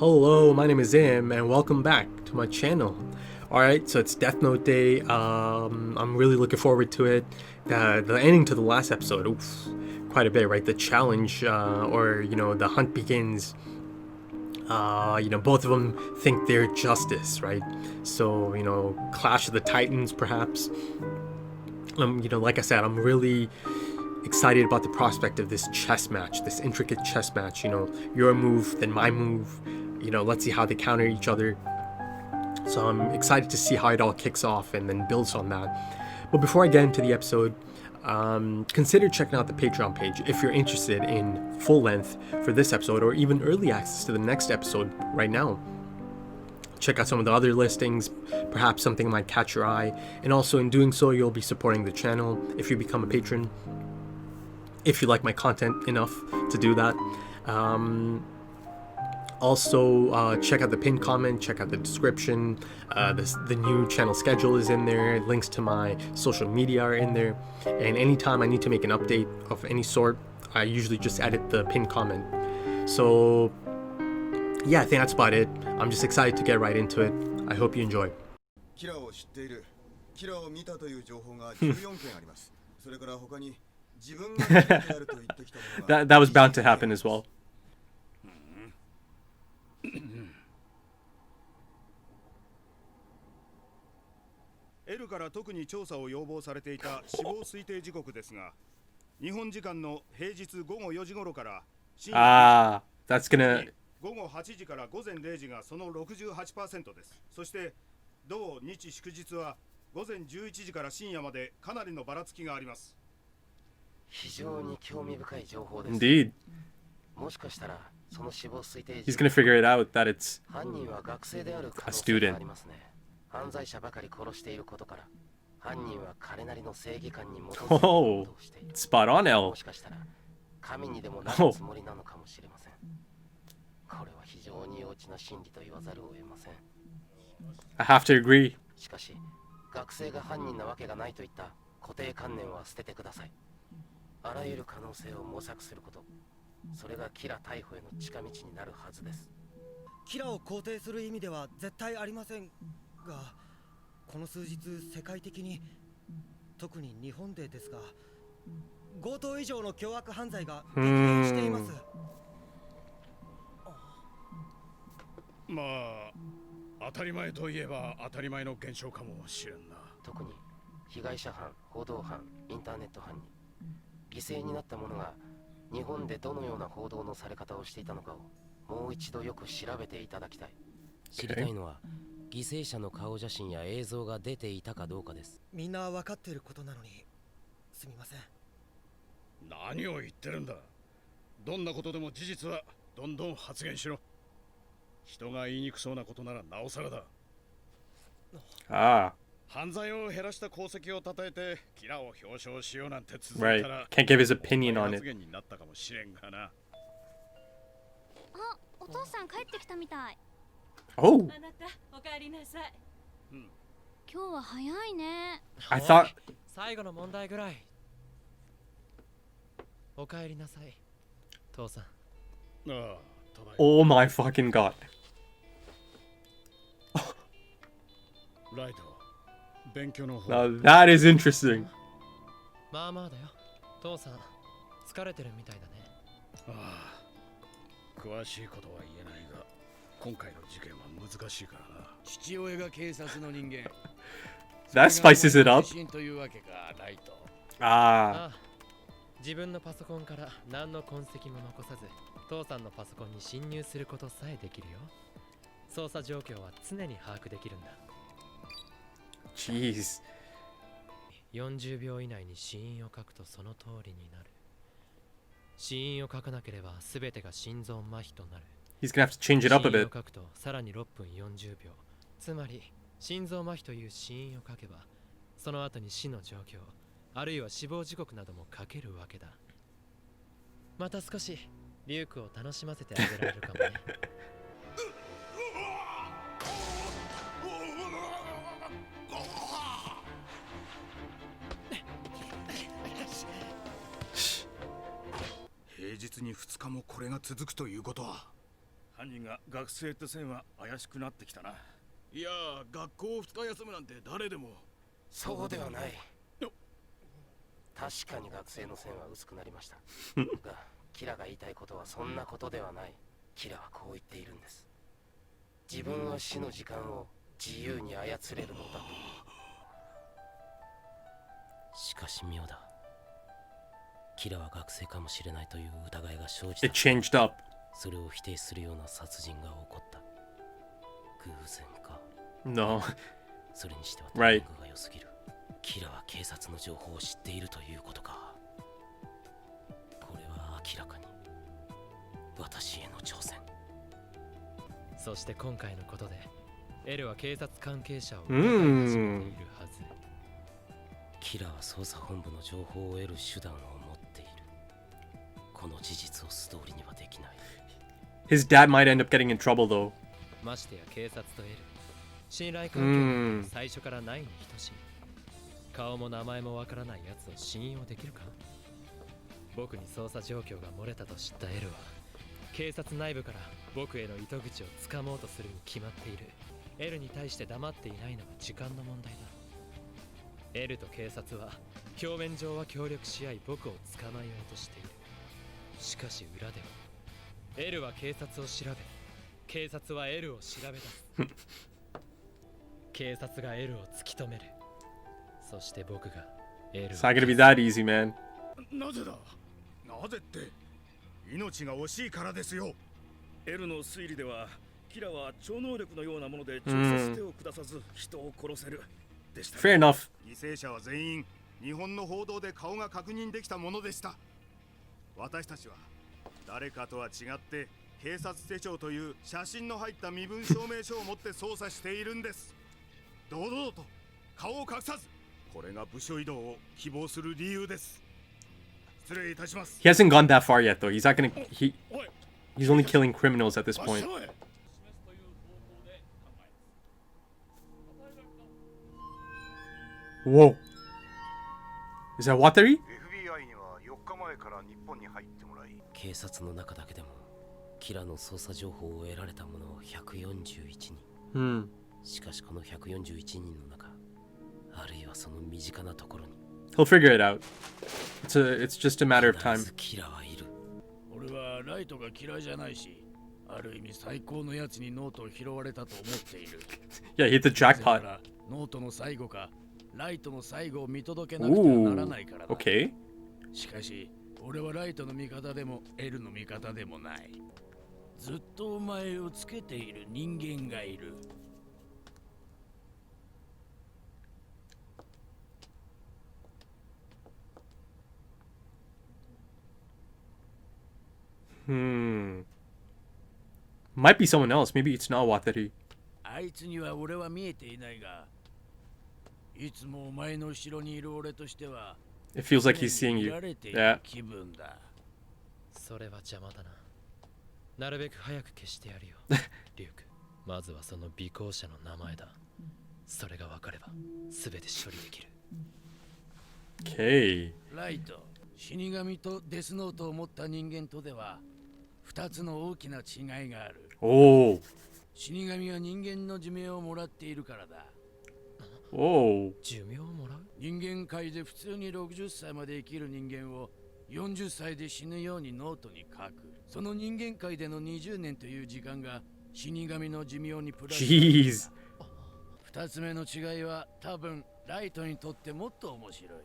Hello, my name is Im, and welcome back to my channel. Alright, so it's Death Note Day. I'm really looking forward to it. The ending to the last episode, oof, quite a bit, right? The challenge, or, the hunt begins. Both of them think they're justice, right? So, Clash of the Titans, perhaps. Like I said, I'm really excited about the prospect of this chess match, this intricate chess match. Your move, then my move. Let's see how they counter each other. So I'm excited to see how it all kicks off and then builds on that. But before I get into the episode, consider checking out the Patreon page if you're interested in full length for this episode or even early access to the next episode right now. Check out some of the other listings, perhaps something might catch your eye, and also in doing so you'll be supporting the channel if you become a patron, if you like my content enough to do that. Also, check out the pinned comment, check out the description. The new channel schedule is in there, links to my social media are in there, and anytime I need to make an update of any sort, I usually just edit the pinned comment. So yeah, I think that's about it. I'm just excited to get right into it. I hope you enjoy. That was bound to happen as well. エルから特に調査を要望されていた死亡推定時刻ですが、日本時間の平日午後4時頃から深夜午後8時から午前0時がその 68% です。そして同日祝日は午前11時から深夜までかなりのばらつきがあります。非常に興味深い情報です。Indeed. もしかしたらその死亡推定 He's gonna figure it out that it's 犯人は学生である可 a 能性が student. ありますね。犯罪者ばかり殺していることから犯人は彼なりの正義感に基づいて行動している。 Spot on, L. もしかしたら神にでもなるつもりなのかもしれません。これは非常に幼稚な心理と言わざるを得ません。 I have to agree. しかし学生が犯人なわけがないといった固定観念は捨ててください。あらゆる可能性を模索すること、それがキラ逮捕への近道になるはずです。キラを肯定する意味では絶対ありませんが、この数日世界的に、特に日本でですが、強盗以上の凶悪犯罪が激減しています。まあ当たり前といえば当たり前の現象かもしれんな。特に被害者犯、報道犯、インターネット犯に犠牲になった者が日本でどのような報道のされ方をしていたのかをもう一度よく調べていただきたい。知りたいのは犠牲者の顔写真や映像が出ていたかどうかです。みんな分かっていることなのにすみません。何を言ってるんだ。どんなことでも事実はどんどん発言しろ。人が言いにくそうなことならなおさらだ。犯罪を減らした功績を称えてキラを表彰しようなんて続いたら Can't give his opinion on it. 発言になったかもしれんがな。あ、お父さん帰ってきたみたい。Oh. あなた、お帰りなさい。今日は早いね。 I thought 最後の問題ぐらい。お帰りなさい、父さん。Oh my fucking god. ライト、勉強の方。Now that is interesting. まあまあだよ。父さん、疲れてるみたいだね。ああ、詳しいことは言えないが、今回の事件は難しいからな。父親が警察の人間。That spices it up. というわけか、ライト。ああ、自分のパソコンから何の痕跡も残さず、父さんのパソコンに侵入することさえできるよ。操作状況は常に把握できるんだ。Jeez. 40秒以内に死因を書くとその通りになる。死因を書かなければ全てが心臓麻痺となる。He's gonna have to change it up a 死因 bit. を書くとさらに6分40秒。つまり心臓麻痺という死因を書けばその後に死の状況あるいは死亡時刻なども書けるわけだ。また少しリュウクを楽しませてあげられるかもね。平日に2日もこれが続くということは犯人が学生って線は怪しくなってきたな。いやー、学校を2日休むなんて誰でも。そうではない。確かに学生の線は薄くなりましたが、キラが言いたいことはそんなことではない。キラはこう言っているんです。自分は死の時間を自由に操れるのだと。しかし妙だ。キラは学生かもしれないという疑いが生じた。It changed up. それを否定するような殺人が起こった。偶然か。No. それにしてはタイミングが良すぎる。キラは警察の情報を知っているということか。これは明らかに私への挑戦。そして今回のことでエルは警察関係者を疑い始めているはず。キラは捜査本部の情報を得る手段を持っている。この事実を素通りにはできない。 His dad might end up getting in trouble though. ましてや警察とエル、信頼関係は最初からないに等しい。顔も名前もわからない奴を信用できるか。僕に捜査状況が漏れたと知ったエルは警察内部から僕への糸口をつかもうとするに決まっている。エルに対して黙っていないのは時間の問題だ。エルと警察は表面上は協力し合い僕を捕まえようとしている。しかし裏ではエルは警察を調べ、警察はエルを調べ出す警察がエルを突き止める。そして僕がエルを It's not gonna be that easy, man. なぜだ。なぜって命が惜しいからですよ。エルの推理ではキラは超能力のようなもので直接手を下さず人を殺せるでした。 Fair enough. 犠牲者は全員日本の報道で顔が確認できたものでした。私たちは誰かとは違って警察手帳という写真の入った身分証明書を持って捜査しているんです。堂々と顔を隠さず、これが部署移動を希望する理由です。失礼いたします。 He hasn't gone that far yet though. He's not gonna. He's only killing criminals at this point. Whoa. Is that Watari? FBI には4日前から日本に入ってもらい、警察の中だけでもキラの捜査情報を得られた者は141人。Hmm. しかしこの141人の中、あるいはその身近なところに He'll figure it out. It's just a matter of 必 time. ずキラはいる。俺はライトが嫌いじゃないし、ある意味最高のやつにノートを拾われたと思っている。 Yeah, he hit the だ jackpot. からノートの最後かライトの最後を見届けなくてはならないからだ。 Okay. しかし俺はライトの味方でもエルの味方でもない。ずっとお前をつけている人間がいる。Might be someone else. Maybe it's not Watari. あいつには俺は見えていないが、いつもお前の後ろにいる俺としては It feels like he's seeing 見 you. られてい Yeah. る気分だ。それは邪魔だな。なるべく早く消してやるよリュウク。まずはその尾行者の名前だ。それが分かれば全て処理できる。 Okay. ライト、死神とデスノートを持った人間とでは2つの大きな違いがある。 Oh. 死神は人間の寿命をもらっているからだ。 Oh. 寿命をもらう。人間界で普通に60歳まで生きる人間を40歳で死ぬようにノートに書く。その人間界での20年という時間が死神の寿命にプラス。 Jeez. 2つ目の違いは多分ライトにとってもっと面白い。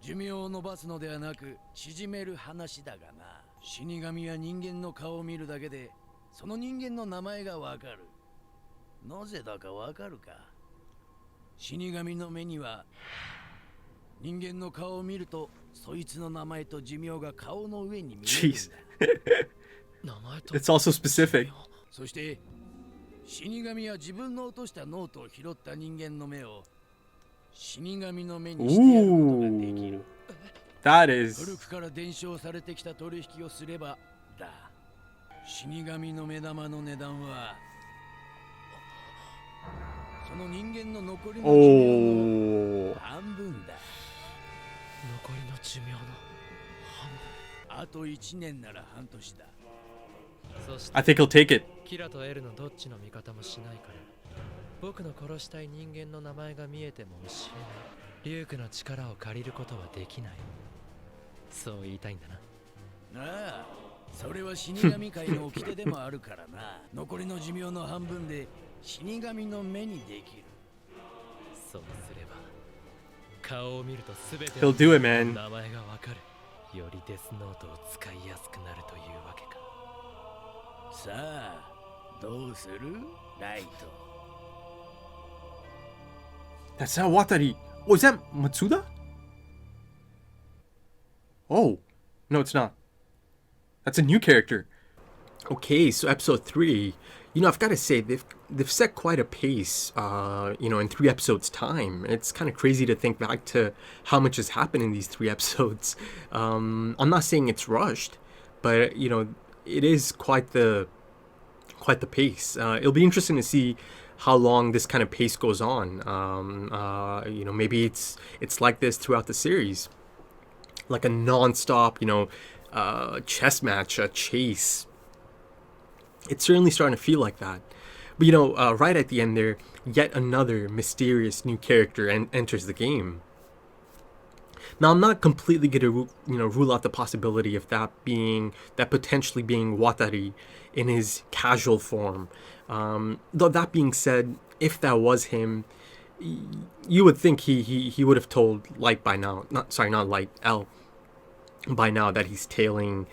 寿命を伸ばすのではなく縮める話だがな。死神は人間の顔を見るだけでその人間の名前がわかる。なぜだかわかるか。死神の目には人間の顔を見るとそいつの名前と寿命が顔の上に見えるん Jeez. 名前と It's also specific. そして死神は自分の落としたノートを拾った人間の目を死神の目にしてやることができる。 That 古 is. くから伝承されてきた取引をすればだ。死神の目玉の値段はその人間の残りの寿命 Oh. の半分だ。残りの寿命の半分。あと1年なら半年だ。I think he'll take it. キラとエルのどっちの味方もしないから僕の殺したい人間の名前が見えても教えないリュウクの力を借りることはできないそう言いたいんだなああそれは死神界の掟でもあるからな残りの寿命の半分で死神の目にできるそうすれば顔を見ると全て He'll do it, man. 名前がわかるよりデスノートを使いやすくなるというわけかさあどうするライト That's not Watari. Oh, is that Matsuda? Oh, no, it's not. That's a new character. Okay, so episode 3. You know, I've got to say, they've set quite a pace, you know, in 3 episodes' time. It's kind of crazy to think back to how much has happened in these 3 episodes. I'm not saying it's rushed, but, you know, it is quite the pace. It'll be interesting to see how long this kind of pace goes on. You know, maybe it's like this throughout the series, like a non-stop, you know, chess match, a chase. It's certainly starting to feel like that. But you know, right at the end there, yet another mysterious new character enters the game. Now, I'm not completely going to, you know, rule out the possibility of that potentially being Watari in his casual form. Though that being said, if that was him, you would think he would have told Light by now. Not Light, L by now that he's tailing,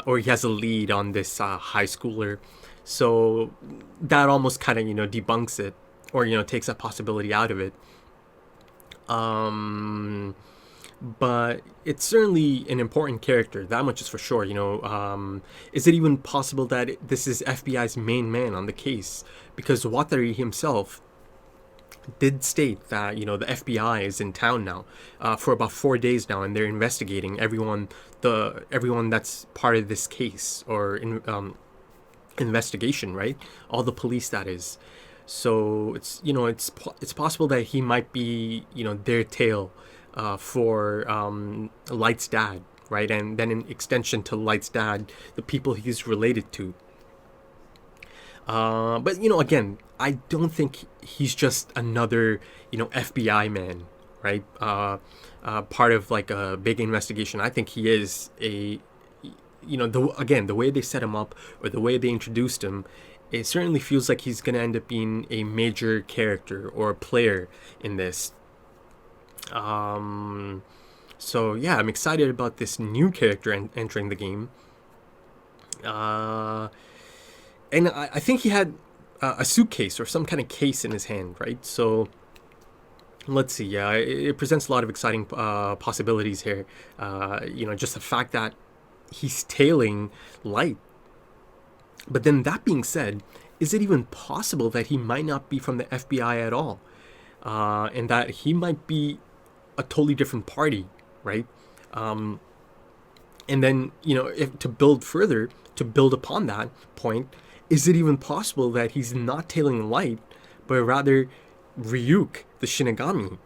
or he has a lead on this high schooler. So that almost kind of, you know, debunks it, or, you know, takes that possibility out of it. But it's certainly an important character, that much is for sure. You know, is it even possible that this is FBI's main man on the case? Because Watari himself did state that, you know, the FBI is in town now for about 4 days now, and they're investigating everyone that's part of this case or investigation, right? All the police, that is. So it's, you know, it's possible that he might be, you know, their tail for Light's dad, right? And then in extension to Light's dad, the people he's related to. But, you know, again, I don't think he's just another, you know, FBI man, right? Part of like a big investigation. I think he is a, you know, the way they set him up or the way they introduced him, it certainly feels like he's going to end up being a major character or a player in this. So yeah, I'm excited about this new character entering the game. And I think he had a suitcase or some kind of case in his hand, right? So let's see. Yeah, it presents a lot of exciting possibilities here. You know, just the fact that he's tailing Light. But then that being said, is it even possible that he might not be from the FBI at all? And that he might be a totally different party, right? And then, you know, to build upon that point, is it even possible that he's not tailing Light, but rather Ryuk, the Shinigami?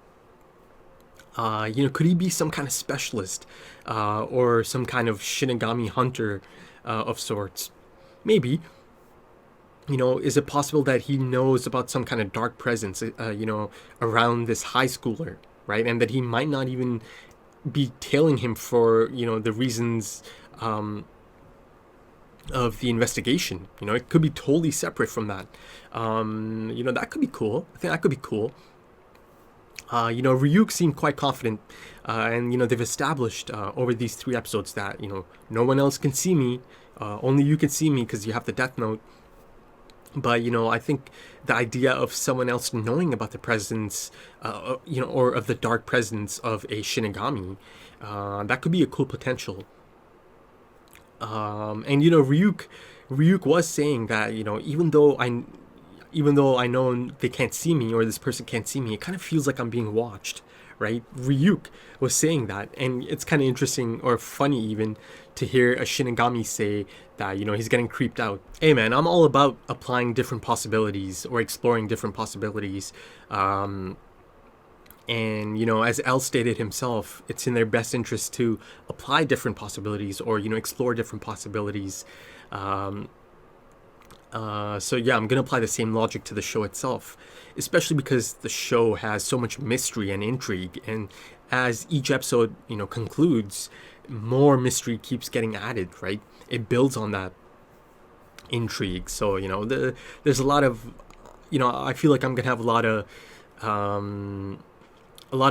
You know, could he be some kind of specialist or some kind of Shinigami hunter of sorts? Maybe. You know, is it possible that he knows about some kind of dark presence, you know, around this high schooler, right? And that he might not even be tailing him for, you know, the reasons of the investigation. You know, it could be totally separate from that. You know, that could be cool. I think that could be cool. You know, Ryuk seemed quite confident, and, you know, they've established over these 3 episodes that, you know, no one else can see me. Only you can see me because you have the Death Note. But, you know, I think the idea of someone else knowing about the presence, you know, or of the dark presence of a Shinigami, that could be a cool potential. And, you know, Ryuk was saying that, you know, even though I know they can't see me or this person can't see me, it kind of feels like I'm being watched, right? Ryuk was saying that, and it's kind of interesting or funny even to hear a Shinigami say that, you know, he's getting creeped out. Hey man, I'm all about applying different possibilities or exploring different possibilities. And, you know, as L stated himself, it's in their best interest to apply different possibilities or, you know, explore different possibilities. So yeah, I'm gonna apply the same logic to the show itself, especially because the show has so much mystery and intrigue, and as each episode, concludes, more mystery keeps getting added, right? It builds on that intrigue. So, there's a lot of, I feel like I'm gonna have a lot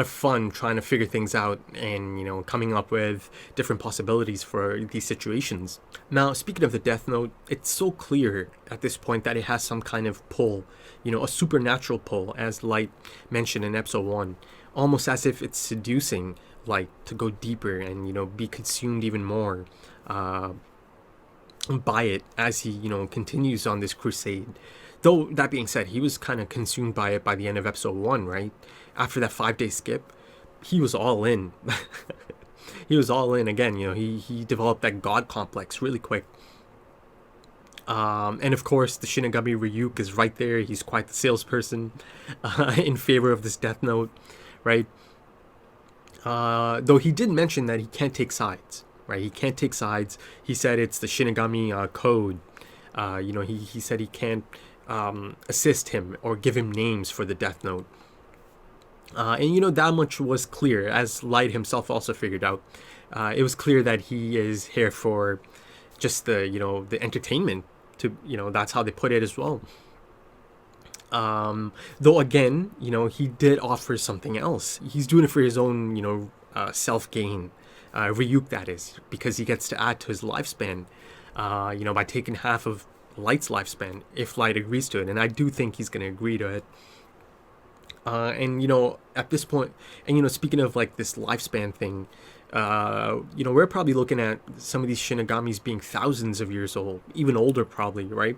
of fun trying to figure things out and coming up with different possibilities for these situations. Now, speaking of the Death Note, it's so clear at this point that it has some kind of pull, a supernatural pull, as Light mentioned in episode 1, almost as if it's seducing Light to go deeper and be consumed even more by it as he continues on this crusade. Though that being said, he was kind of consumed by it by the end of episode 1, right? After that 5-day skip, he was all in. He was all in again. He developed that god complex really quick. And of course, the Shinigami Ryuk is right there. He's quite the salesperson in favor of this Death Note, right? Though he did mention that he can't take sides, right? He can't take sides. He said it's the Shinigami code. He said he can't assist him or give him names for the Death Note. And that much was clear, as Light himself also figured out. It was clear that he is here for just the entertainment. That's how they put it as well. Though again, he did offer something else. He's doing it for his own, self-gain. Ryuk, that is, because he gets to add to his lifespan, by taking half of Light's lifespan, if Light agrees to it. And I do think he's going to agree to it. And at this point, and speaking of like this lifespan thing, we're probably looking at some of these Shinigamis being thousands of years old, even older probably, right?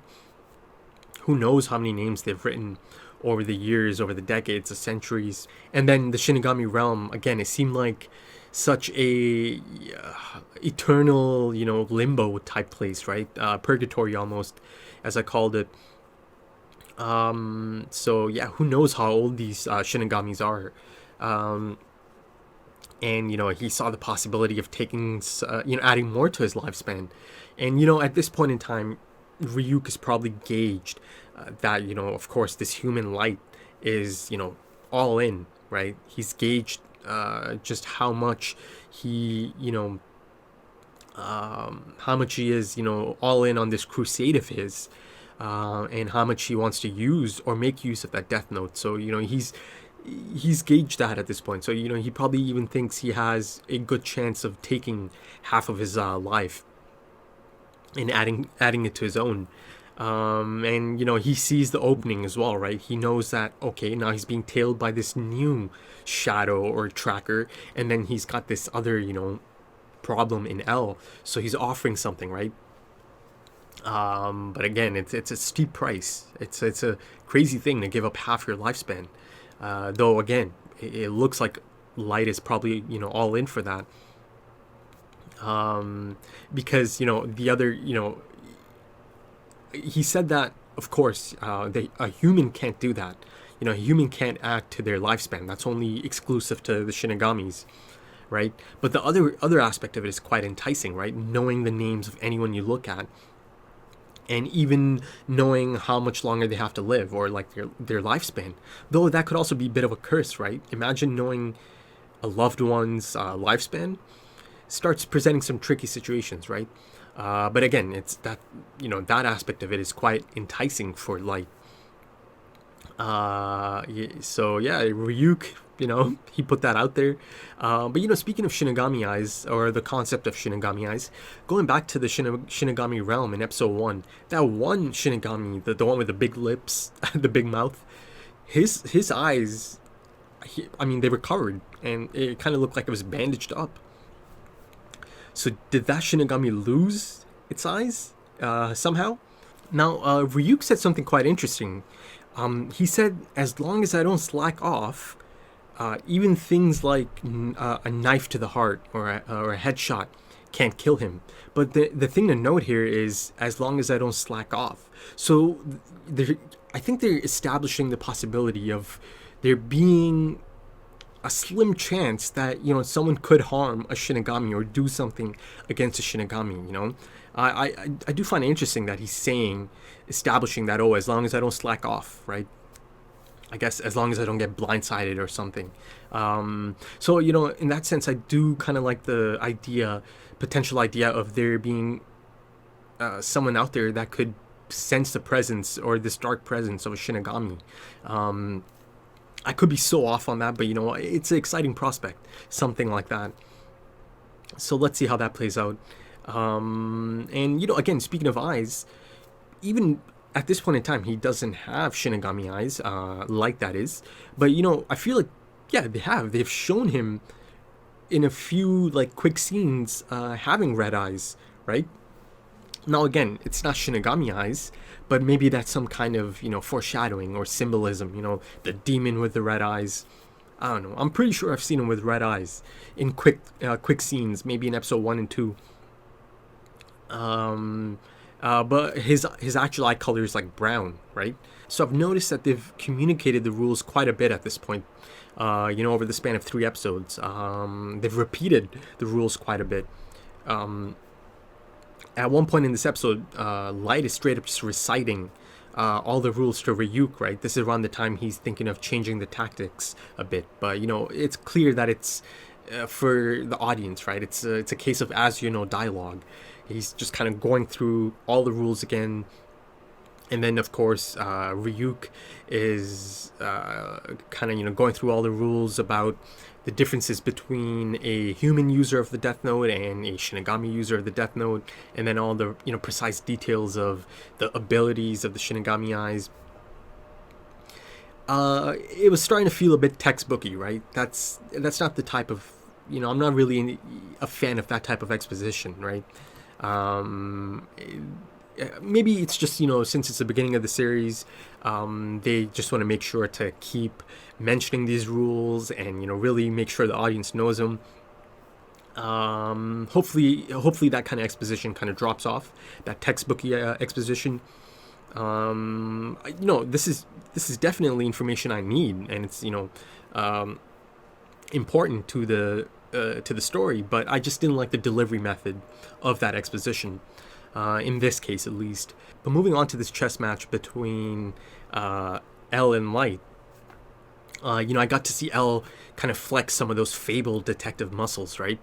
Who knows how many names they've written over the years, over the decades, the centuries. And then the Shinigami realm, again, it seemed like such a eternal, limbo type place, right? Purgatory almost, as I called it. So yeah, who knows how old these Shinigamis are. And he saw the possibility of taking adding more to his lifespan. And at this point in time, Ryuk is probably gauged that of course this human Light is all in, right? He's gauged just how much he is all in on this crusade of his. And how much he wants to use or make use of that Death Note. So he's gauged that at this point. So he probably even thinks he has a good chance of taking half of his life and adding it to his own. And he sees the opening as well, right? He knows that okay, now he's being tailed by this new shadow or tracker, and then he's got this other problem in L. So he's offering something, right? But again, it's a steep price. It's a crazy thing to give up half your lifespan. Though again, it looks like Light is probably all in for that. Because the other he said that of course a human can't do that. A human can't add to their lifespan. That's only exclusive to the Shinigamis. Right? But the other aspect of it is quite enticing, right? Knowing the names of anyone you look at. And even knowing how much longer they have to live, or like their lifespan. Though that could also be a bit of a curse, right? Imagine knowing a loved one's lifespan starts presenting some tricky situations, right? But again, it's that that aspect of it is quite enticing for Light. So yeah, Ryuk, he put that out there. But speaking of Shinigami eyes, or the concept of Shinigami eyes, going back to the Shinigami realm in episode 1, that one Shinigami, the one with the big lips, the big mouth, his eyes, they were covered, and it kind of looked like it was bandaged up. So did that Shinigami lose its eyes somehow? Now, Ryuk said something quite interesting. He said, as long as I don't slack off, even things like a knife to the heart or a headshot can't kill him. But the thing to note here is, as long as I don't slack off. So I think they're establishing the possibility of there being a slim chance that, you know, someone could harm a Shinigami or do something against a Shinigami, you know. I do find it interesting that he's establishing that, oh, as long as I don't slack off, right? I guess as long as I don't get blindsided or something. So, you know, in that sense, I do kind of like the potential idea of there being someone out there that could sense the presence or this dark presence of a Shinigami. I could be so off on that, but, you know, it's an exciting prospect, something like that. So let's see how that plays out. And, you know, again, speaking of eyes, even at this point in time, he doesn't have Shinigami eyes, like that is. But, you know, I feel like, yeah, they've shown him in a few, like, quick scenes, having red eyes, right? Now, again, it's not Shinigami eyes, but maybe that's some kind of, you know, foreshadowing or symbolism, you know, the demon with the red eyes. I don't know. I'm pretty sure I've seen him with red eyes in quick scenes, maybe in episode 1 and 2. But his actual eye color is like brown, right? So I've noticed that they've communicated the rules quite a bit at this point. You know, over the span of 3 episodes, they've repeated the rules quite a bit. At one point in this episode, Light is straight up just reciting all the rules to Ryuk, right? This is around the time he's thinking of changing the tactics a bit. But, you know, it's clear that it's for the audience, right? It's a case of as you know dialogue. He's just kind of going through all the rules again. And then, of course, Ryuk is kind of, you know, going through all the rules about the differences between a human user of the Death Note and a Shinigami user of the Death Note, and then all the, you know, precise details of the abilities of the Shinigami eyes. It was starting to feel a bit textbooky, right? That's not the type of, you know, I'm not really a fan of that type of exposition, right? Maybe it's just, you know, since it's the beginning of the series, they just want to make sure to keep mentioning these rules and, you know, really make sure the audience knows them. Hopefully that kind of exposition kind of drops off, that textbooky exposition. You know, this is definitely information I need, and it's, you know, important to the story, but I just didn't like the delivery method of that exposition, in this case at least. But moving on to this chess match between L and Light, you know, I got to see L kind of flex some of those fabled detective muscles, right?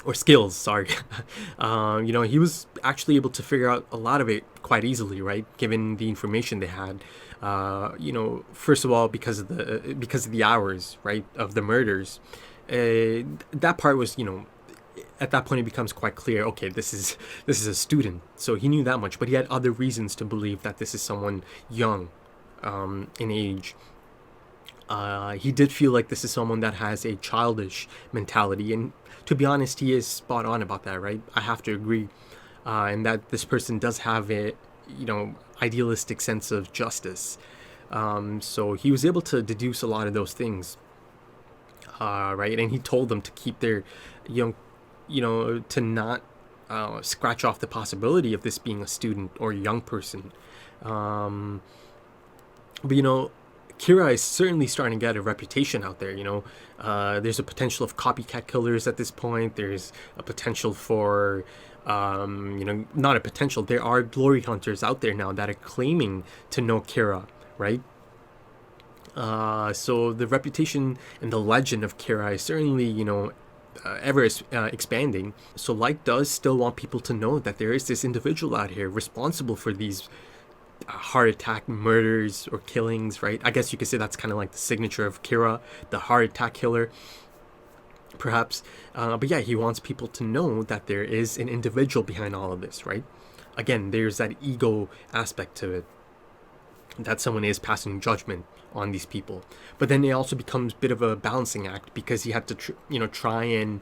Or skills, sorry. You know, he was actually able to figure out a lot of it quite easily, right? Given the information they had. You know, first of all, because of the hours, right, of the murders. That part was, you know, at that point it becomes quite clear, okay, this is a student. So he knew that much, but he had other reasons to believe that this is someone young in age. He did feel like this is someone that has a childish mentality, and to be honest, he is spot on about that, right? I have to agree, and that this person does have a, you know, idealistic sense of justice. So he was able to deduce a lot of those things, right? And he told them to keep their, you know, to not scratch off the possibility of this being a student or a young person. But, you know, Kira is certainly starting to get a reputation out there, you know. There's a potential of copycat killers at this point. There's a potential for, you know, not a potential. There are glory hunters out there now that are claiming to know Kira, right? So the reputation and the legend of Kira is certainly, you know, ever expanding. So Light does still want people to know that there is this individual out here responsible for these heart attack murders or killings, right? I guess you could say that's kind of like the signature of Kira, the heart attack killer, perhaps. But yeah, he wants people to know that there is an individual behind all of this, right? Again, there's that ego aspect to it, that someone is passing judgment on these people. But then it also becomes a bit of a balancing act, because he had to you know, try and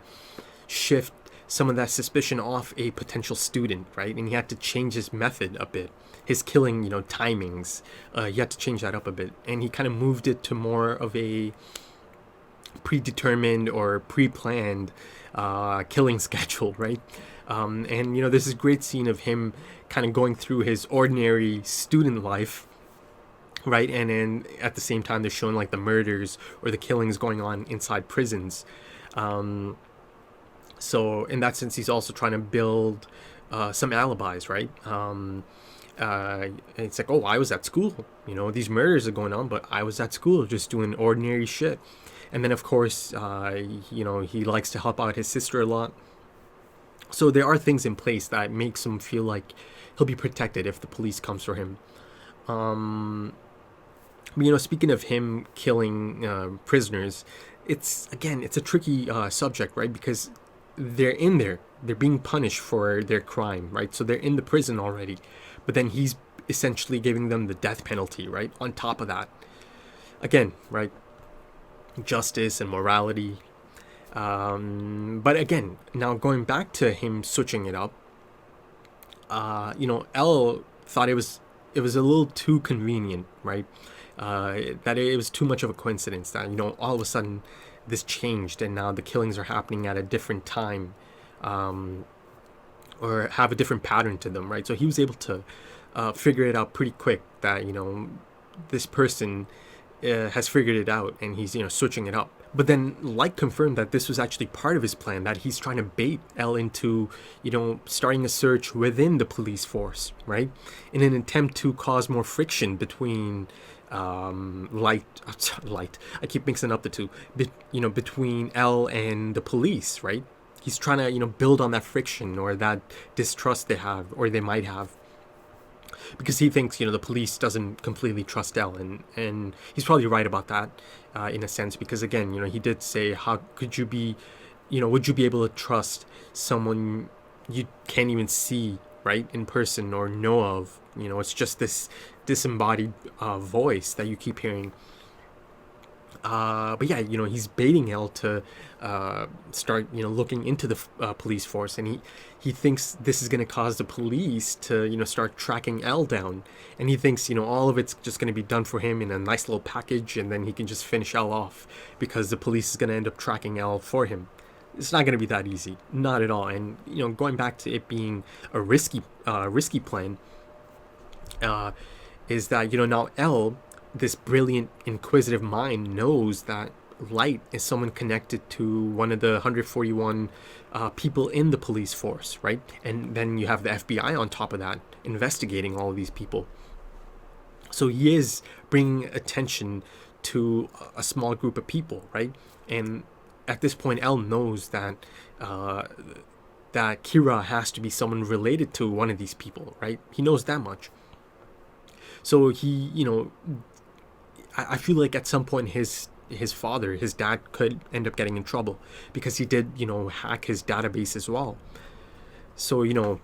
shift some of that suspicion off a potential student, right? And he had to change his method a bit, his killing, you know, timings. He had to change that up a bit, and he kind of moved it to more of a predetermined or pre-planned killing schedule, right? And, you know, there's this great scene of him kind of going through his ordinary student life, right? And then at the same time, they're showing like the murders or the killings going on inside prisons. So in that sense, he's also trying to build some alibis, right? It's like, oh, I was at school. You know, these murders are going on, but I was at school just doing ordinary shit. And then, of course, you know, he likes to help out his sister a lot. So there are things in place that makes him feel like he'll be protected if the police comes for him. You know, speaking of him killing prisoners, it's a tricky subject, right? Because they're in there, they're being punished for their crime, right? So they're in the prison already, but then he's essentially giving them the death penalty, right? On top of that, again, right? Justice and morality. But again, now going back to him switching it up, you know, L thought it was a little too convenient, right? That it was too much of a coincidence that, you know, all of a sudden this changed and now the killings are happening at a different time, or have a different pattern to them, right? So he was able to figure it out pretty quick that, you know, this person has figured it out and he's, you know, switching it up. But then Light confirmed that this was actually part of his plan, that he's trying to bait L into, you know, starting a search within the police force, right? In an attempt to cause more friction between Light, I keep mixing up the two, you know, between L and the police, right? He's trying to, you know, build on that friction or that distrust they have or they might have. Because he thinks, you know, the police doesn't completely trust L, and he's probably right about that, in a sense, because again, you know, he did say, how could you be, you know, would you be able to trust someone you can't even see, right, in person or know of? You know, it's just this disembodied voice that you keep hearing. But yeah, you know, he's baiting L to start, you know, looking into the police force, and he thinks this is going to cause the police to, you know, start tracking L down, and he thinks, you know, all of it's just going to be done for him in a nice little package, and then he can just finish L off because the police is going to end up tracking L for him. It's not going to be that easy, not at all. And, you know, going back to it being a risky plan, is that, you know, now L, this brilliant inquisitive mind, knows that Light is someone connected to one of the 141 people in the police force, right? And then you have the FBI on top of that investigating all of these people. So he is bringing attention to a small group of people, right? And at this point, L knows that that Kira has to be someone related to one of these people, right? He knows that much. So he, you know, I feel like at some point his father, his dad, could end up getting in trouble because he did, you know, hack his database as well. So, you know,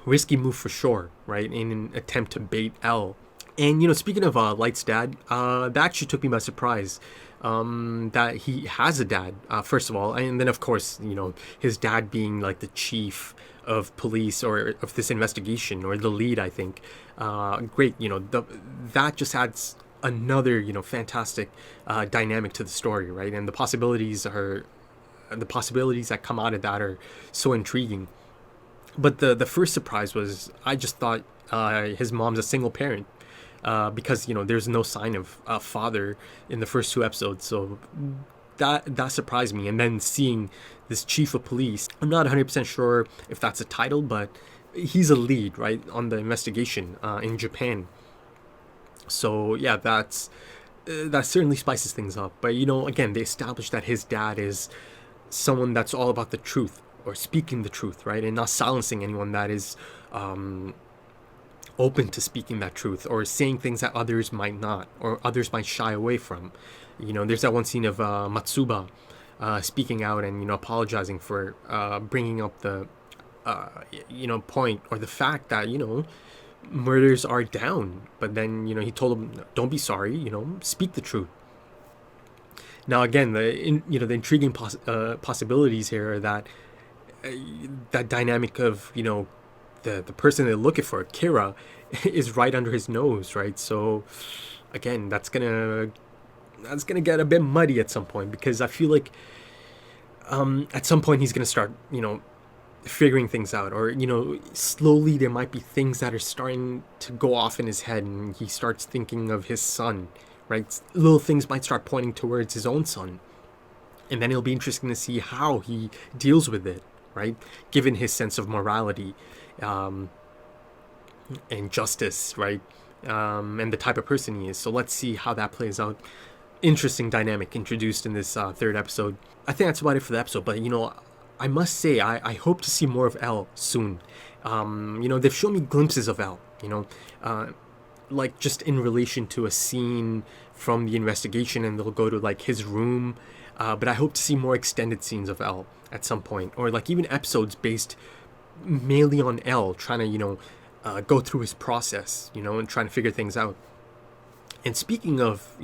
risky move for sure, right? In an attempt to bait L. And, you know, speaking of Light's dad, that actually took me by surprise, that he has a dad, first of all. And then, of course, you know, his dad being like the chief of police or of this investigation, or the lead, I think. Great, you know, that just adds another, you know, fantastic dynamic to the story, right? And the possibilities that come out of that are so intriguing. But the first surprise was, I just thought his mom's a single parent, because, you know, there's no sign of a father in the first 2 episodes. So that surprised me. And then seeing this chief of police, I'm not 100% sure if that's a title, but he's a lead, right, on the investigation in Japan. So yeah, that certainly spices things up. But, you know, again, they established that his dad is someone that's all about the truth, or speaking the truth, right, and not silencing anyone that is open to speaking that truth, or saying things that others might not, or others might shy away from. You know, there's that one scene of Matsuba speaking out and, you know, apologizing for bringing up the you know, point or the fact that, you know, murders are down. But then, you know, he told him, don't be sorry, you know, speak the truth. Now again, the intriguing possibilities here are that that dynamic of, you know, the person they're looking for, Kira, is right under his nose, right? So again, that's gonna get a bit muddy at some point, because I feel like at some point he's gonna start, you know, figuring things out, or slowly there might be things that are starting to go off in his head, and he starts thinking of his son, right? Little things might start pointing towards his own son, and then it'll be interesting to see how he deals with it, right? Given his sense of morality and justice, right? And the type of person he is. So let's see how that plays out. Interesting dynamic introduced in this third episode. I think that's about it for the episode, but I must say, I hope to see more of L soon. They've shown me glimpses of L, like just in relation to a scene from the investigation, and they'll go to like his room. But I hope to see more extended scenes of L at some point, or like even episodes based mainly on L, trying to, go through his process, and trying to figure things out. And speaking of,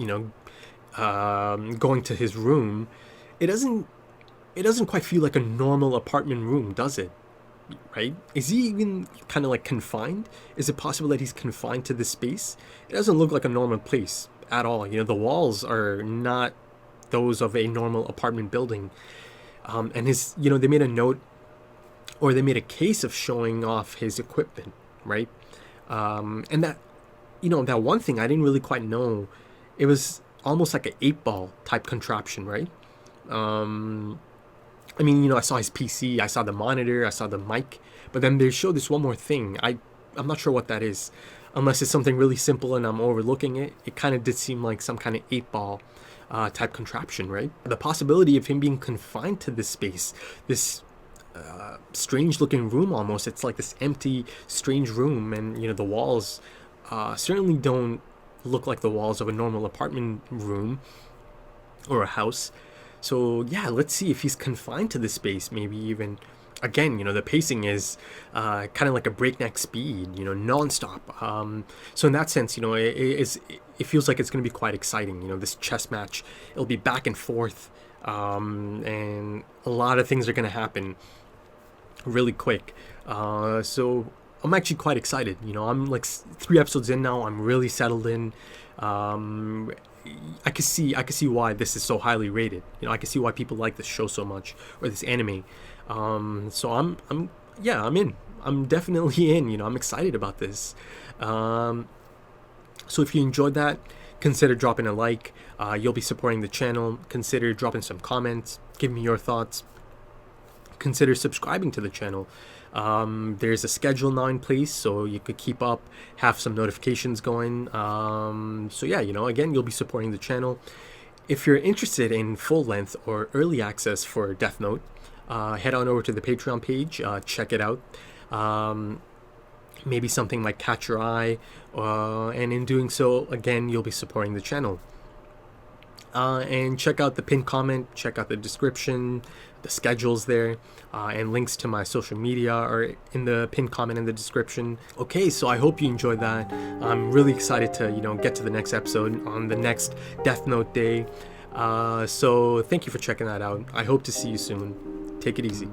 going to his room, it doesn't quite feel like a normal apartment room, does it? Right? Is he even kind of like confined? Is it possible that he's confined to this space? It doesn't look like a normal place at all. The walls are not those of a normal apartment building. And his, they made a note, or they made a case of showing off his equipment, right? And that, that one thing I didn't really quite know, it was almost like an 8-ball type contraption, right? I saw his PC, I saw the monitor, I saw the mic, but then they showed this one more thing. I'm not sure what that is, unless it's something really simple and I'm overlooking it. It kind of did seem like some kind of 8-ball type contraption, right? The possibility of him being confined to this space, this strange looking room almost. It's like this empty, strange room, and the walls certainly don't look like the walls of a normal apartment room or a house. So yeah, let's see if he's confined to this space. Maybe even, again, the pacing is kind of like a breakneck speed, nonstop. So in that sense, it feels like it's going to be quite exciting. This chess match, it'll be back and forth, and a lot of things are going to happen really quick. So I'm actually quite excited. I'm like 3 episodes in now. I'm really settled in. I can see why this is so highly rated. I can see why people like this show so much, or this anime. So I'm in. I'm definitely in. I'm excited about this. So if you enjoyed that, consider dropping a like. You'll be supporting the channel. Consider dropping some comments. Give me your thoughts. Consider subscribing to the channel. There's a schedule now in place, so you could keep up, have some notifications going. So yeah, again, you'll be supporting the channel. If you're interested in full length or early access for Death Note, head on over to the Patreon page, check it out. Maybe something might catch your eye, and in doing so, again, you'll be supporting the channel. And check out the pinned comment, check out the description, the schedules there, and links to my social media are in the pinned comment in the description. Okay, so I hope you enjoyed that. I'm really excited to, get to the next episode on the next Death Note day. So thank you for checking that out. I hope to see you soon. Take it easy.